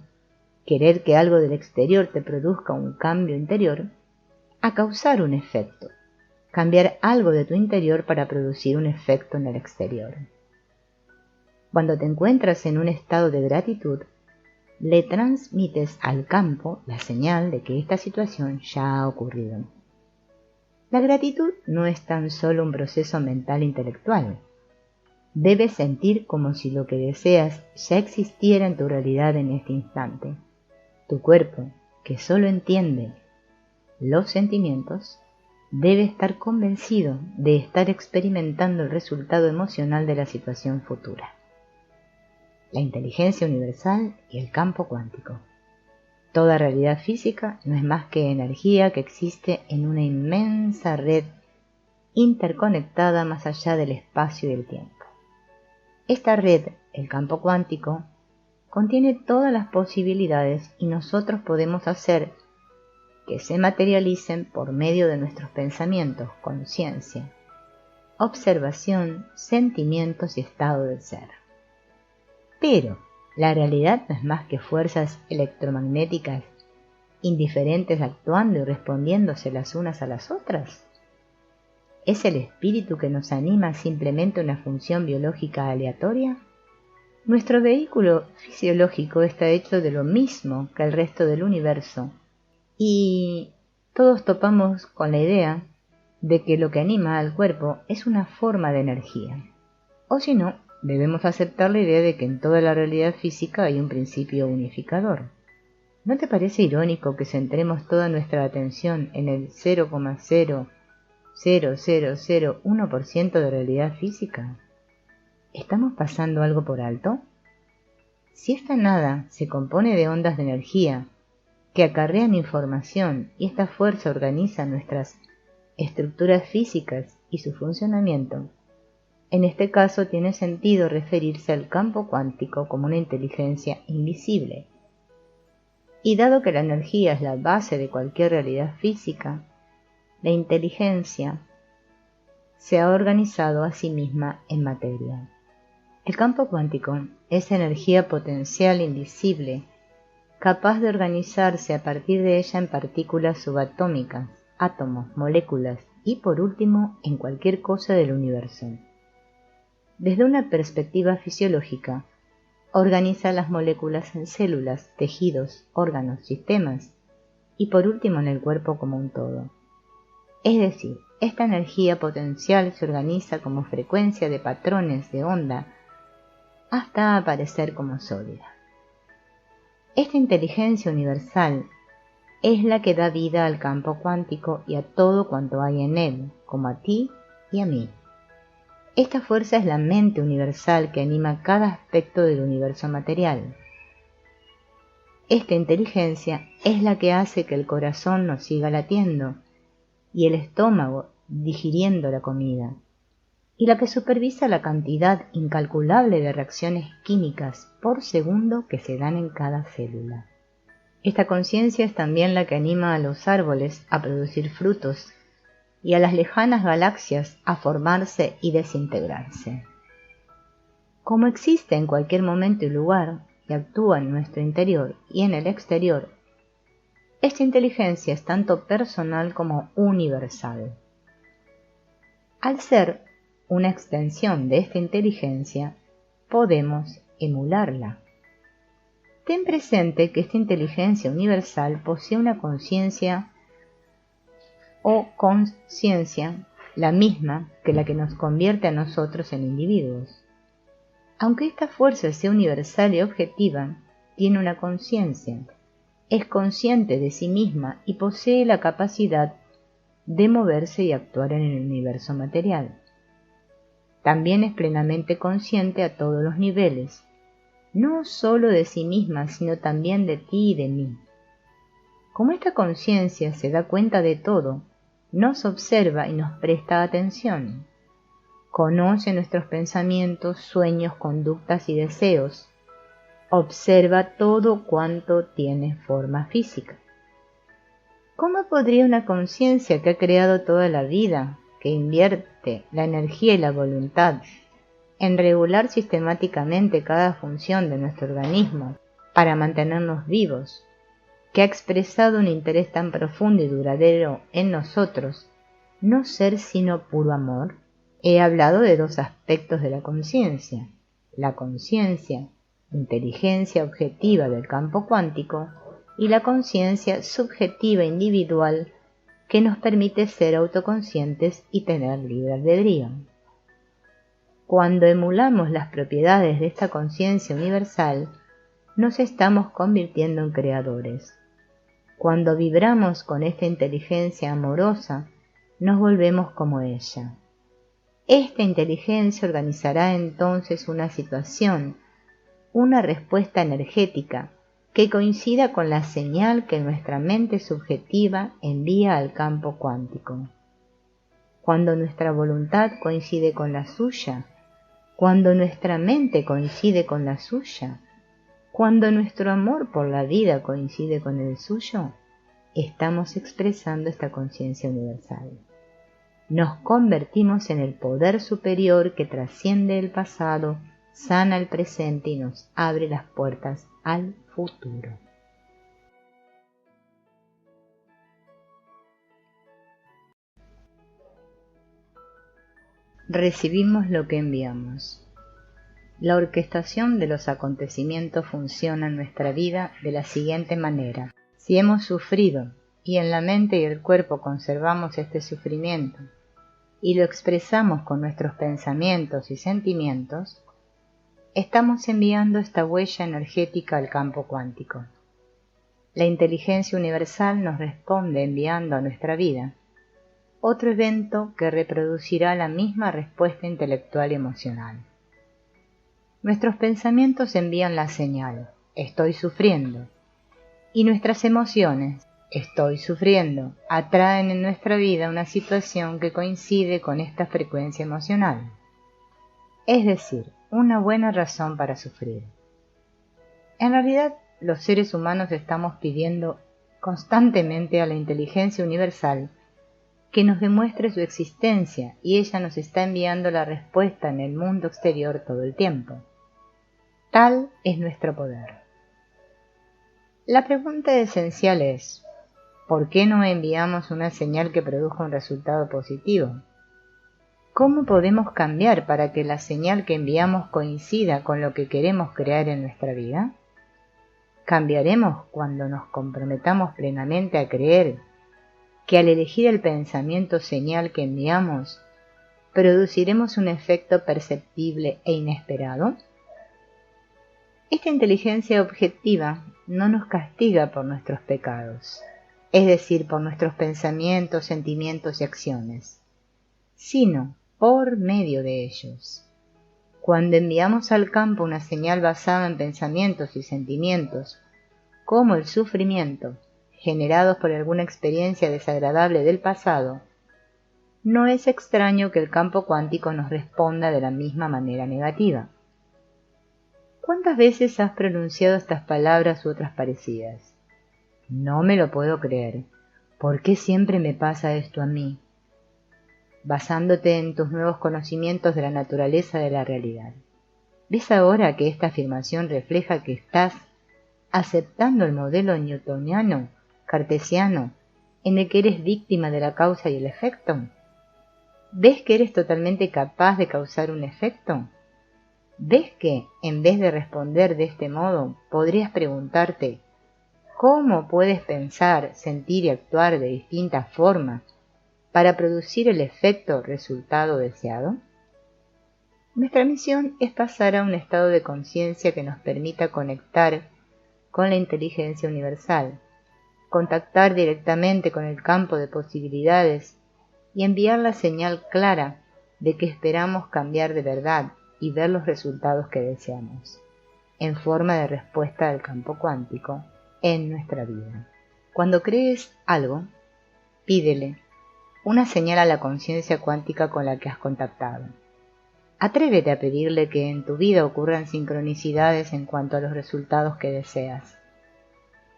querer que algo del exterior te produzca un cambio interior, a causar un efecto, cambiar algo de tu interior para producir un efecto en el exterior. Cuando te encuentras en un estado de gratitud, le transmites al campo la señal de que esta situación ya ha ocurrido. La gratitud no es tan solo un proceso mental intelectual. Debes sentir como si lo que deseas ya existiera en tu realidad en este instante. Tu cuerpo, que solo entiende los sentimientos, debe estar convencido de estar experimentando el resultado emocional de la situación futura. La inteligencia universal y el campo cuántico. Toda realidad física no es más que energía que existe en una inmensa red interconectada más allá del espacio y del tiempo. Esta red, el campo cuántico, contiene todas las posibilidades y nosotros podemos hacer que se materialicen por medio de nuestros pensamientos, conciencia, observación, sentimientos y estado del ser. Pero la realidad no es más que fuerzas electromagnéticas indiferentes actuando y respondiéndose las unas a las otras. ¿Es el espíritu que nos anima simplemente una función biológica aleatoria? Nuestro vehículo fisiológico está hecho de lo mismo que el resto del universo, y todos topamos con la idea de que lo que anima al cuerpo es una forma de energía. O si no, debemos aceptar la idea de que en toda la realidad física hay un principio unificador. ¿No te parece irónico que centremos toda nuestra atención en el 0,00001% de realidad física? ¿Estamos pasando algo por alto? Si esta nada se compone de ondas de energía que acarrean información y esta fuerza organiza nuestras estructuras físicas y su funcionamiento, En este caso tiene sentido referirse al campo cuántico como una inteligencia invisible. Y dado que la energía es la base de cualquier realidad física, la inteligencia se ha organizado a sí misma en materia. El campo cuántico es energía potencial invisible, capaz de organizarse a partir de ella en partículas subatómicas, átomos, moléculas y, por último, en cualquier cosa del universo. Desde una perspectiva fisiológica, organiza las moléculas en células, tejidos, órganos, sistemas y, por último, en el cuerpo como un todo. Es decir, esta energía potencial se organiza como frecuencia de patrones de onda hasta aparecer como sólida. Esta inteligencia universal es la que da vida al campo cuántico y a todo cuanto hay en él, como a ti y a mí. Esta fuerza es la mente universal que anima cada aspecto del universo material. Esta inteligencia es la que hace que el corazón nos siga latiendo y el estómago digiriendo la comida, y la que supervisa la cantidad incalculable de reacciones químicas por segundo que se dan en cada célula. Esta conciencia es también la que anima a los árboles a producir frutos y a las lejanas galaxias a formarse y desintegrarse. Como existe en cualquier momento y lugar y actúa en nuestro interior y en el exterior, esta inteligencia es tanto personal como universal. Al ser una extensión de esta inteligencia, podemos emularla. Ten presente que esta inteligencia universal posee una conciencia o consciencia, la misma que la que nos convierte a nosotros en individuos. Aunque esta fuerza sea universal y objetiva, tiene una conciencia, es consciente de sí misma y posee la capacidad de moverse y actuar en el universo material. También es plenamente consciente a todos los niveles, no solo de sí misma, sino también de ti y de mí. Como esta conciencia se da cuenta de todo, nos observa y nos presta atención. Conoce nuestros pensamientos, sueños, conductas y deseos. Observa todo cuanto tiene forma física. ¿Cómo podría una conciencia que ha creado toda la vida, que invierte la energía y la voluntad en regular sistemáticamente cada función de nuestro organismo para mantenernos vivos, que ha expresado un interés tan profundo y duradero en nosotros, no ser sino puro amor? He hablado de dos aspectos de la conciencia: la conciencia, inteligencia objetiva del campo cuántico, y la conciencia subjetiva individual que nos permite ser autoconscientes y tener libre albedrío. Cuando emulamos las propiedades de esta conciencia universal, nos estamos convirtiendo en creadores. Cuando vibramos con esta inteligencia amorosa, nos volvemos como ella. Esta inteligencia organizará entonces una situación, una respuesta energética, que coincida con la señal que nuestra mente subjetiva envía al campo cuántico. Cuando nuestra voluntad coincide con la suya, cuando nuestra mente coincide con la suya, cuando nuestro amor por la vida coincide con el suyo, estamos expresando esta conciencia universal. Nos convertimos en el poder superior que trasciende el pasado, sana el presente y nos abre las puertas al futuro. Recibimos lo que enviamos. La orquestación de los acontecimientos funciona en nuestra vida de la siguiente manera. Si hemos sufrido y en la mente y el cuerpo conservamos este sufrimiento y lo expresamos con nuestros pensamientos y sentimientos, estamos enviando esta huella energética al campo cuántico. La inteligencia universal nos responde enviando a nuestra vida otro evento que reproducirá la misma respuesta intelectual y emocional. Nuestros pensamientos envían la señal, estoy sufriendo, y nuestras emociones, estoy sufriendo, atraen en nuestra vida una situación que coincide con esta frecuencia emocional. es decir, una buena razón para sufrir. En realidad, los seres humanos estamos pidiendo constantemente a la inteligencia universal que nos demuestre su existencia y ella nos está enviando la respuesta en el mundo exterior todo el tiempo. Tal es nuestro poder. La pregunta esencial es, ¿por qué no enviamos una señal que produzca un resultado positivo? ¿Cómo podemos cambiar para que la señal que enviamos coincida con lo que queremos crear en nuestra vida? ¿Cambiaremos cuando nos comprometamos plenamente a creer que al elegir el pensamiento señal que enviamos, produciremos un efecto perceptible e inesperado? Esta inteligencia objetiva no nos castiga por nuestros pecados, es decir, por nuestros pensamientos, sentimientos y acciones, sino por medio de ellos. Cuando enviamos al campo una señal basada en pensamientos y sentimientos, como el sufrimiento, generados por alguna experiencia desagradable del pasado, no es extraño que el campo cuántico nos responda de la misma manera negativa. ¿Cuántas veces has pronunciado estas palabras u otras parecidas? No me lo puedo creer. ¿Por qué siempre me pasa esto a mí? Basándote en tus nuevos conocimientos de la naturaleza de la realidad. ¿Ves ahora que esta afirmación refleja que estás aceptando el modelo newtoniano, cartesiano, en el que eres víctima de la causa y el efecto? ¿Ves que eres totalmente capaz de causar un efecto? ¿Ves que, en vez de responder de este modo, podrías preguntarte cómo puedes pensar, sentir y actuar de distintas formas para producir el efecto resultado deseado? Nuestra misión es pasar a un estado de conciencia que nos permita conectar con la inteligencia universal, contactar directamente con el campo de posibilidades y enviar la señal clara de que esperamos cambiar de verdad y ver los resultados que deseamos, en forma de respuesta del campo cuántico en nuestra vida. Cuando crees algo, pídele una señal a la conciencia cuántica con la que has contactado. Atrévete a pedirle que en tu vida ocurran sincronicidades en cuanto a los resultados que deseas.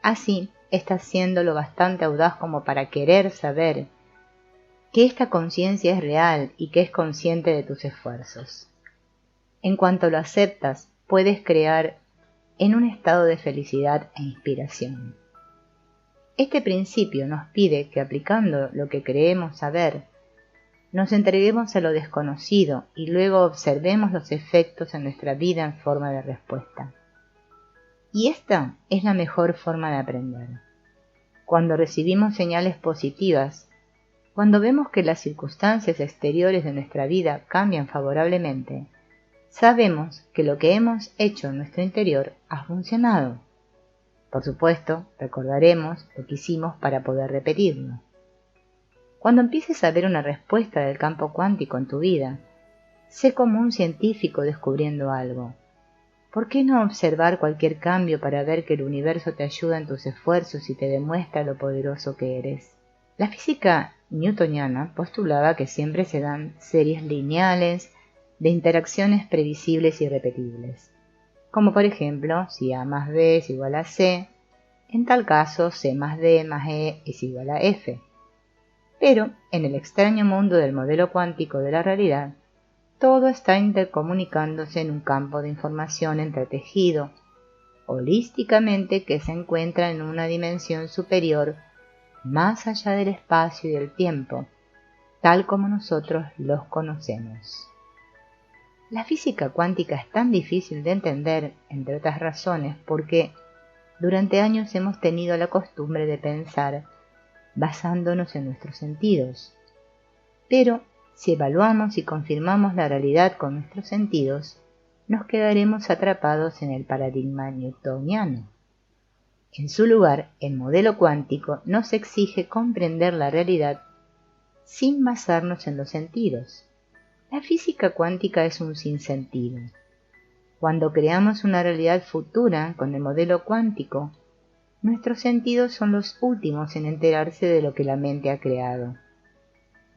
Así, estás siendo lo bastante audaz como para querer saber que esta conciencia es real y que es consciente de tus esfuerzos. En cuanto lo aceptas, puedes crear en un estado de felicidad e inspiración. Este principio nos pide que aplicando lo que creemos saber, nos entreguemos a lo desconocido y luego observemos los efectos en nuestra vida en forma de respuesta. Y esta es la mejor forma de aprender. Cuando recibimos señales positivas, cuando vemos que las circunstancias exteriores de nuestra vida cambian favorablemente, sabemos que lo que hemos hecho en nuestro interior ha funcionado. Por supuesto, recordaremos lo que hicimos para poder repetirlo. Cuando empieces a ver una respuesta del campo cuántico en tu vida, sé como un científico descubriendo algo. ¿Por qué no observar cualquier cambio para ver que el universo te ayuda en tus esfuerzos y te demuestra lo poderoso que eres? La física newtoniana postulaba que siempre se dan series lineales de interacciones previsibles y repetibles, como por ejemplo, si A más B es igual a C, en tal caso C más D más E es igual a F. Pero, en el extraño mundo del modelo cuántico de la realidad, todo está intercomunicándose en un campo de información entretejido, holísticamente que se encuentra en una dimensión superior, más allá del espacio y del tiempo, tal como nosotros los conocemos. La física cuántica es tan difícil de entender, entre otras razones, porque durante años hemos tenido la costumbre de pensar basándonos en nuestros sentidos. Pero si evaluamos y confirmamos la realidad con nuestros sentidos, nos quedaremos atrapados en el paradigma newtoniano. En su lugar, el modelo cuántico nos exige comprender la realidad sin basarnos en los sentidos. La física cuántica es un sinsentido. Cuando creamos una realidad futura con el modelo cuántico, nuestros sentidos son los últimos en enterarse de lo que la mente ha creado.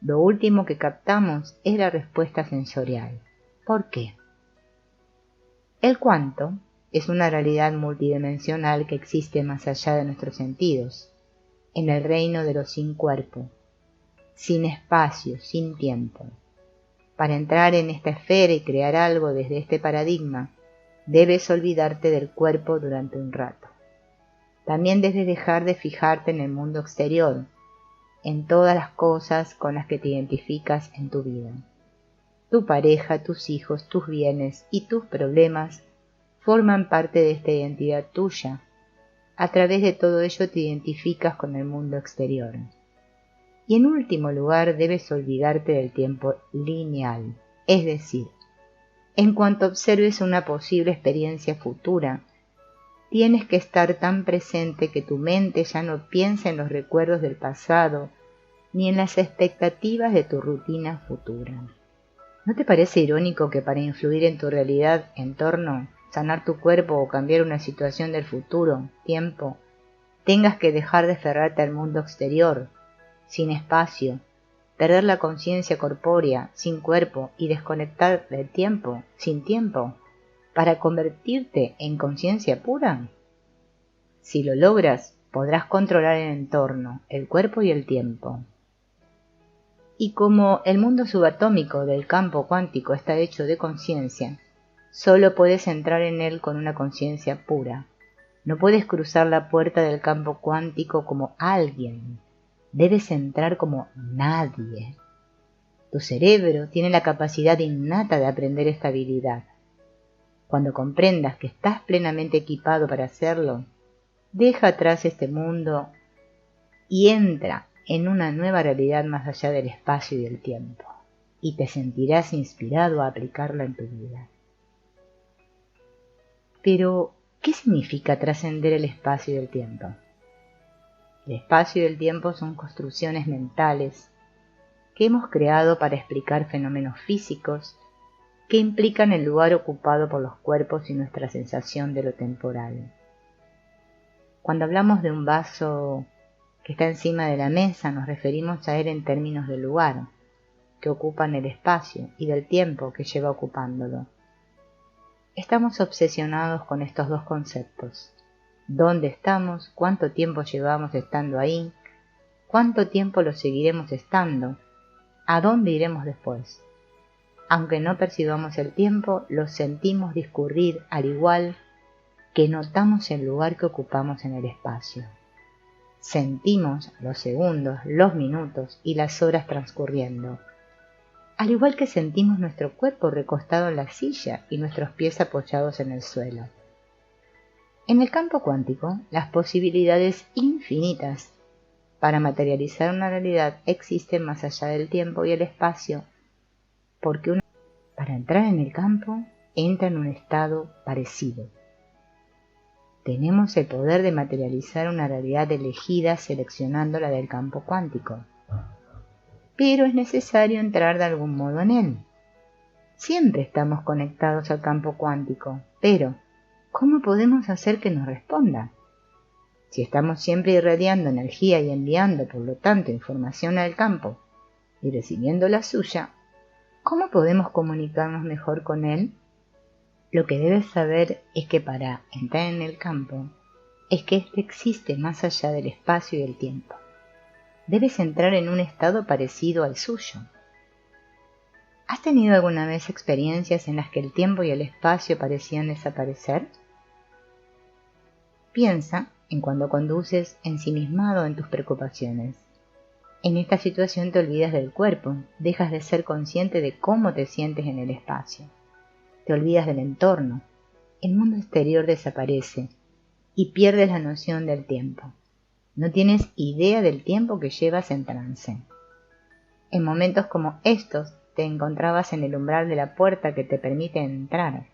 Lo último que captamos es la respuesta sensorial. ¿Por qué? El cuanto es una realidad multidimensional que existe más allá de nuestros sentidos, en el reino de lo sin cuerpo, sin espacio, sin tiempo. Para entrar en esta esfera y crear algo desde este paradigma, debes olvidarte del cuerpo durante un rato. También debes dejar de fijarte en el mundo exterior, en todas las cosas con las que te identificas en tu vida. Tu pareja, tus hijos, tus bienes y tus problemas forman parte de esta identidad tuya. A través de todo ello te identificas con el mundo exterior. Y en último lugar, debes olvidarte del tiempo lineal, es decir, en cuanto observes una posible experiencia futura, tienes que estar tan presente que tu mente ya no piense en los recuerdos del pasado ni en las expectativas de tu rutina futura. ¿No te parece irónico que para influir en tu realidad, entorno, sanar tu cuerpo o cambiar una situación del futuro, tiempo, tengas que dejar de aferrarte al mundo exterior, sin espacio, perder la conciencia corpórea, sin cuerpo, y desconectar del tiempo, sin tiempo, para convertirte en conciencia pura? Si lo logras, podrás controlar el entorno, el cuerpo y el tiempo. Y como el mundo subatómico del campo cuántico está hecho de conciencia, solo puedes entrar en él con una conciencia pura. No puedes cruzar la puerta del campo cuántico como alguien. Debes entrar como nadie. Tu cerebro tiene la capacidad innata de aprender esta habilidad. Cuando comprendas que estás plenamente equipado para hacerlo, deja atrás este mundo y entra en una nueva realidad más allá del espacio y del tiempo, y te sentirás inspirado a aplicarla en tu vida. Pero, ¿qué significa trascender el espacio y el tiempo? El espacio y el tiempo son construcciones mentales que hemos creado para explicar fenómenos físicos que implican el lugar ocupado por los cuerpos y nuestra sensación de lo temporal. Cuando hablamos de un vaso que está encima de la mesa, nos referimos a él en términos del lugar que ocupan el espacio y del tiempo que lleva ocupándolo. Estamos obsesionados con estos dos conceptos. ¿Dónde estamos? ¿Cuánto tiempo llevamos estando ahí? ¿Cuánto tiempo lo seguiremos estando? ¿A dónde iremos después? Aunque no percibamos el tiempo, lo sentimos discurrir al igual que notamos el lugar que ocupamos en el espacio. Sentimos los segundos, los minutos y las horas transcurriendo, al igual que sentimos nuestro cuerpo recostado en la silla y nuestros pies apoyados en el suelo. En el campo cuántico, las posibilidades infinitas para materializar una realidad existen más allá del tiempo y el espacio, porque uno, para entrar en el campo, entra en un estado parecido. Tenemos el poder de materializar una realidad elegida seleccionando la del campo cuántico. Pero es necesario entrar de algún modo en él. Siempre estamos conectados al campo cuántico, pero ¿cómo podemos hacer que nos responda? Si estamos siempre irradiando energía y enviando, por lo tanto, información al campo y recibiendo la suya, ¿cómo podemos comunicarnos mejor con él? Lo que debes saber es que para entrar en el campo, es que éste existe más allá del espacio y el tiempo. Debes entrar en un estado parecido al suyo. ¿Has tenido alguna vez experiencias en las que el tiempo y el espacio parecían desaparecer? Piensa en cuando conduces ensimismado en tus preocupaciones. En esta situación te olvidas del cuerpo, dejas de ser consciente de cómo te sientes en el espacio. Te olvidas del entorno, el mundo exterior desaparece y pierdes la noción del tiempo. No tienes idea del tiempo que llevas en trance. En momentos como estos te encontrabas en el umbral de la puerta que te permite entrar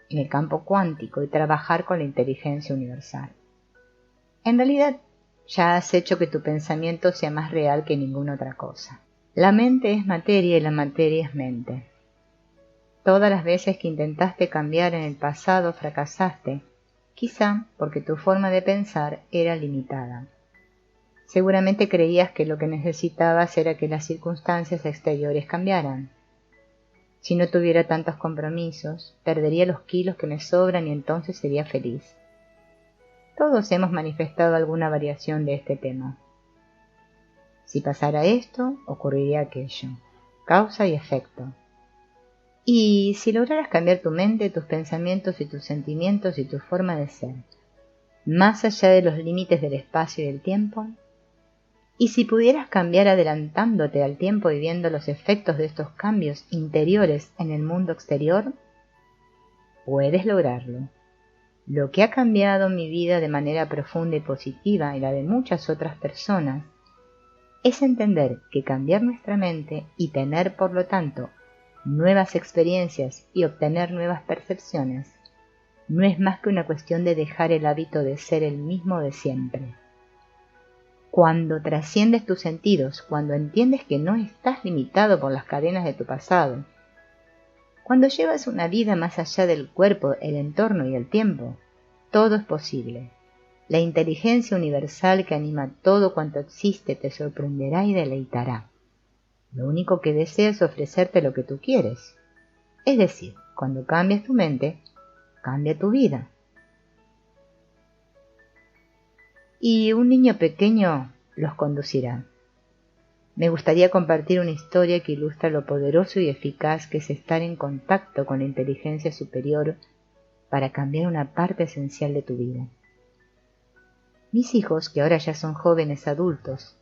en el campo cuántico y trabajar con la inteligencia universal. En realidad, ya has hecho que tu pensamiento sea más real que ninguna otra cosa. La mente es materia y la materia es mente. Todas las veces que intentaste cambiar en el pasado fracasaste, quizá porque tu forma de pensar era limitada. Seguramente creías que lo que necesitabas era que las circunstancias exteriores cambiaran. Si no tuviera tantos compromisos, perdería los kilos que me sobran y entonces sería feliz. Todos hemos manifestado alguna variación de este tema. Si pasara esto, ocurriría aquello. Causa y efecto. Y si lograras cambiar tu mente, tus pensamientos y tus sentimientos y tu forma de ser, más allá de los límites del espacio y del tiempo, y si pudieras cambiar adelantándote al tiempo y viendo los efectos de estos cambios interiores en el mundo exterior, puedes lograrlo. Lo que ha cambiado mi vida de manera profunda y positiva y la de muchas otras personas es entender que cambiar nuestra mente y tener, por lo tanto, nuevas experiencias y obtener nuevas percepciones no es más que una cuestión de dejar el hábito de ser el mismo de siempre. Cuando trasciendes tus sentidos, cuando entiendes que no estás limitado por las cadenas de tu pasado, cuando llevas una vida más allá del cuerpo, el entorno y el tiempo, todo es posible. La inteligencia universal que anima todo cuanto existe te sorprenderá y deleitará. Lo único que desea es ofrecerte lo que tú quieres. Es decir, cuando cambias tu mente, cambia tu vida. Y un niño pequeño los conducirá. Me gustaría compartir una historia que ilustra lo poderoso y eficaz que es estar en contacto con la inteligencia superior para cambiar una parte esencial de tu vida. Mis hijos, que ahora ya son jóvenes adultos,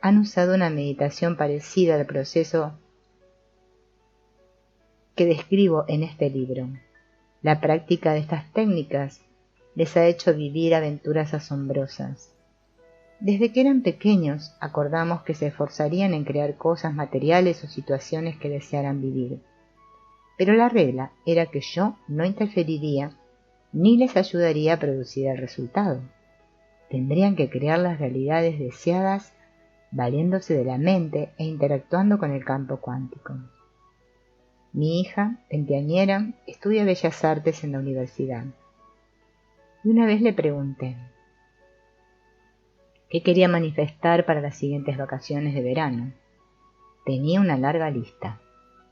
han usado una meditación parecida al proceso que describo en este libro. La práctica de estas técnicas les ha hecho vivir aventuras asombrosas. Desde que eran pequeños, acordamos que se esforzarían en crear cosas materiales o situaciones que desearan vivir. Pero la regla era que yo no interferiría ni les ayudaría a producir el resultado. Tendrían que crear las realidades deseadas valiéndose de la mente e interactuando con el campo cuántico. Mi hija, veinteañera, estudia Bellas Artes en la universidad. Y una vez le pregunté qué quería manifestar para las siguientes vacaciones de verano. Tenía una larga lista.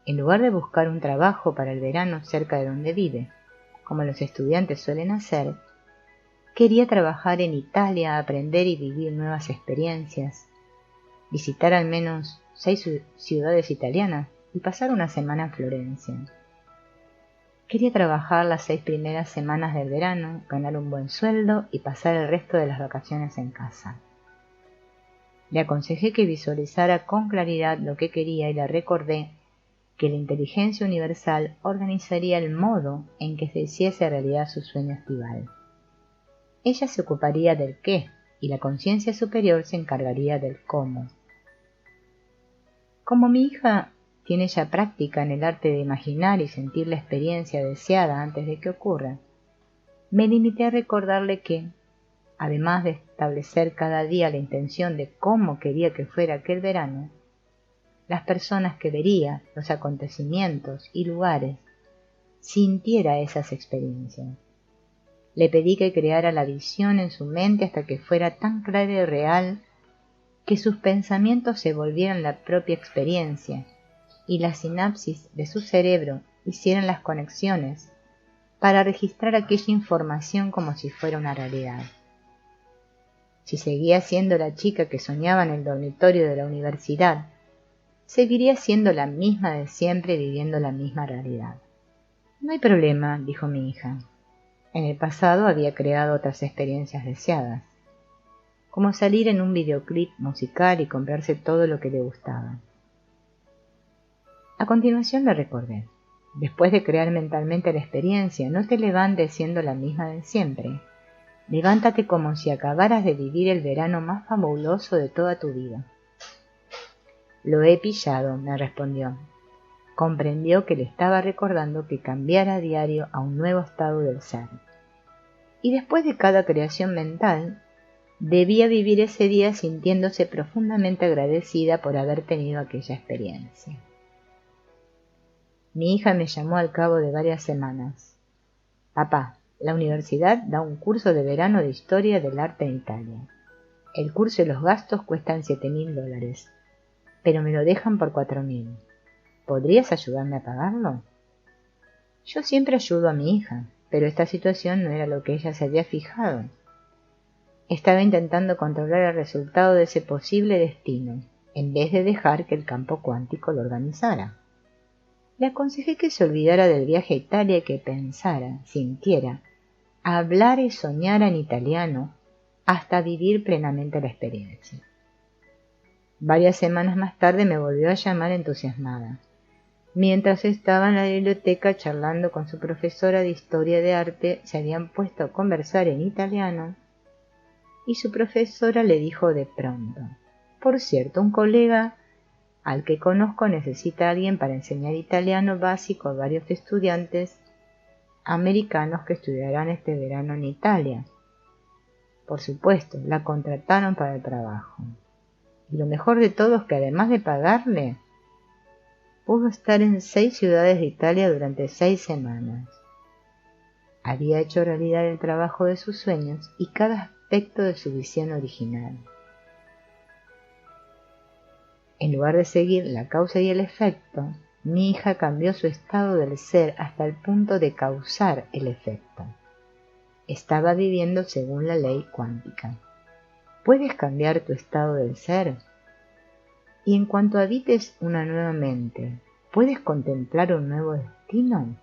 En lugar de buscar un trabajo para el verano cerca de donde vive, como los estudiantes suelen hacer, quería trabajar en Italia, aprender y vivir nuevas experiencias, visitar al menos 6 ciudades italianas y pasar una semana en Florencia. Quería trabajar las 6 primeras semanas del verano, ganar un buen sueldo y pasar el resto de las vacaciones en casa. Le aconsejé que visualizara con claridad lo que quería y le recordé que la inteligencia universal organizaría el modo en que se hiciese realidad su sueño estival. Ella se ocuparía del qué y la conciencia superior se encargaría del cómo. Como mi hija tiene ya práctica en el arte de imaginar y sentir la experiencia deseada antes de que ocurra, me limité a recordarle que, además de establecer cada día la intención de cómo quería que fuera aquel verano, las personas que vería, los acontecimientos y lugares, sintiera esas experiencias. Le pedí que creara la visión en su mente hasta que fuera tan clara y real que sus pensamientos se volvieran la propia experiencia y las sinapsis de su cerebro hicieran las conexiones para registrar aquella información como si fuera una realidad. Si seguía siendo la chica que soñaba en el dormitorio de la universidad, seguiría siendo la misma de siempre viviendo la misma realidad. No hay problema, dijo mi hija. En el pasado había creado otras experiencias deseadas, como salir en un videoclip musical y comprarse todo lo que le gustaba. A continuación le recordé, después de crear mentalmente la experiencia, no te levantes siendo la misma de siempre. Levántate como si acabaras de vivir el verano más fabuloso de toda tu vida. Lo he pillado, me respondió. Comprendió que le estaba recordando que cambiara a diario a un nuevo estado del ser. Y después de cada creación mental, debía vivir ese día sintiéndose profundamente agradecida por haber tenido aquella experiencia. Mi hija me llamó al cabo de varias semanas. Papá, la universidad da un curso de verano de historia del arte en Italia. El curso y los gastos cuestan $7.000, pero me lo dejan por $4.000. ¿Podrías ayudarme a pagarlo? Yo siempre ayudo a mi hija, pero esta situación no era lo que ella se había fijado. Estaba intentando controlar el resultado de ese posible destino, en vez de dejar que el campo cuántico lo organizara. Le aconsejé que se olvidara del viaje a Italia y que pensara, sintiera, hablara y soñara en italiano hasta vivir plenamente la experiencia. Varias semanas más tarde me volvió a llamar entusiasmada. Mientras estaba en la biblioteca charlando con su profesora de historia de arte, se habían puesto a conversar en italiano y su profesora le dijo de pronto: por cierto, un colega al que conozco necesita a alguien para enseñar italiano básico a varios estudiantes americanos que estudiarán este verano en Italia. Por supuesto, la contrataron para el trabajo. Y lo mejor de todo es que además de pagarle, pudo estar en 6 ciudades de Italia durante 6 semanas. Había hecho realidad el trabajo de sus sueños y cada aspecto de su visión original. En lugar de seguir la causa y el efecto, mi hija cambió su estado del ser hasta el punto de causar el efecto. Estaba viviendo según la ley cuántica. ¿Puedes cambiar tu estado del ser? Y en cuanto habites una nueva mente, ¿puedes contemplar un nuevo destino?